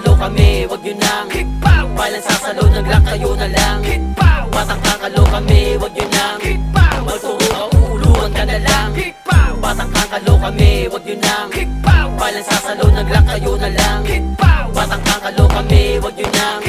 kakalo kami, wag yun nang walang sasalo, nag-lock kayo na lang. Batang kakalo kami, wag yun nang magturo, uuluan ka na lang. Batang kakalo kami, wag yun nang walang sasalo, nag-lock kayo na lang. Batang kakalo kami, wag yun nang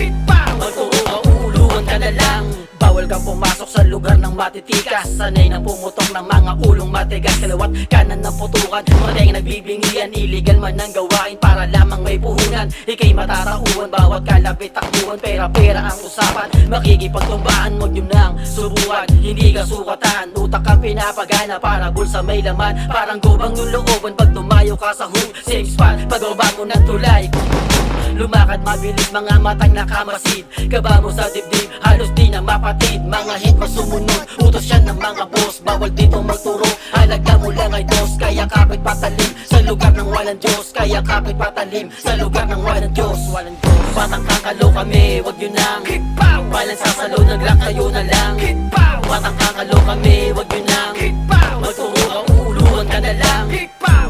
magturo, uuluan ka na lang. Bawal kang pumasok sa lugar ng matitikas, sanay na pumutok ng mga ulong matigas. Kalawat kanan ng putukan, matay nagbibingian, illegal man ang gawain para lamang may puhunan. Ika'y matatauhan, bawat kalapit takbuhan, pera-pera ang usapan. Makikipagtumbaan, wag yun nang subukan, hindi ka sukatan. Utak kang pinapagana para bulsa may laman, parang gubang yung looban pag tumayo ka sa hook. Same spot, pagbaba mo ng tulay, lumakad mabilis, mga matang nakamasid. Kaba mo sa dibdib, halos di na mapatid. Mga hit masumunod, utos yan ng mga boss. Bawal dito magturo, halaga mo lang ay dos. Kaya kapit patalim sa lugar ng walang Diyos. Kaya kapit patalim sa lugar ng walang Diyos. Batang kakalo kami, wag yun nang walang sasalo, nag-lock kayo na lang. Batang kakalo kami, wag yun nang magturo, uuluan ka na lang.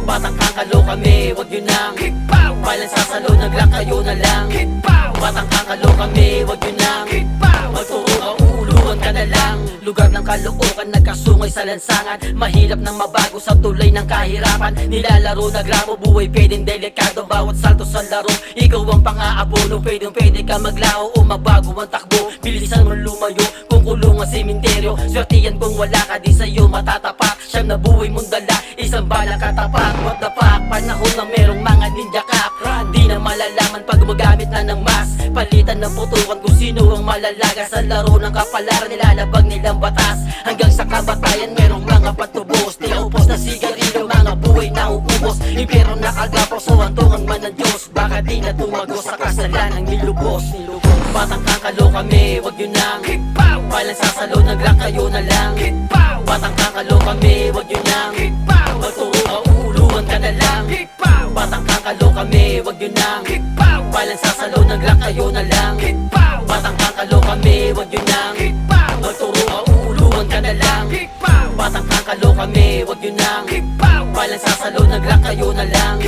Batang kakalo kami, wag yun nang walang sasalo, nag-lock kayo na lang. Batang kakalo kami, wag yun nang magturo, uuluan ka na lang. Lugar ng kalookan, nagkasungay sa lansangan. Mahirap nang mabago sa tulay ng kahirapan. Nilalaro na gramo, buhay pwedeng delikado. Bawat salto sa laro, ikaw ang pang-aabono. Pwede ka maglaho o magbago ang takbo. Bilisan mo lumayo, kung kulong ang sementeryo. Swertiyan kung wala ka, di sa'yo matatapak. Siyam na buhay mong dala, isang bala katapak. What the fuck, panahon na merong mga ninja cop. Di na malalaman pag gumagamit na ng mask. Palitan ng putukan kung sino ang malalaga. Sa laro ng kapalaran, nilalabag nilang batas. Hanggang sa kabatayan, merong mga patubos. Nilaupos na sigarilyo, mga buhay na uubos. Impero nakagapos, so hantungan man ng Diyos. Baka di na tumagos sa kasalanang nilubos. Batang kakalo kami, wag yun nang walang sasalo, nag-lock kayo na lang. Batang kakalo kami, wag yun nang magturo, uuluan ka na lang. Batang kakalo kami, wag yun nang walang sasalo, nag-lock kayo na lang. Batang kakalo kami, wag yun nang magturo, uuluan ka na lang. Batang kakalo kami, wag yun nang walang sasalo, nag-lock kayo na lang.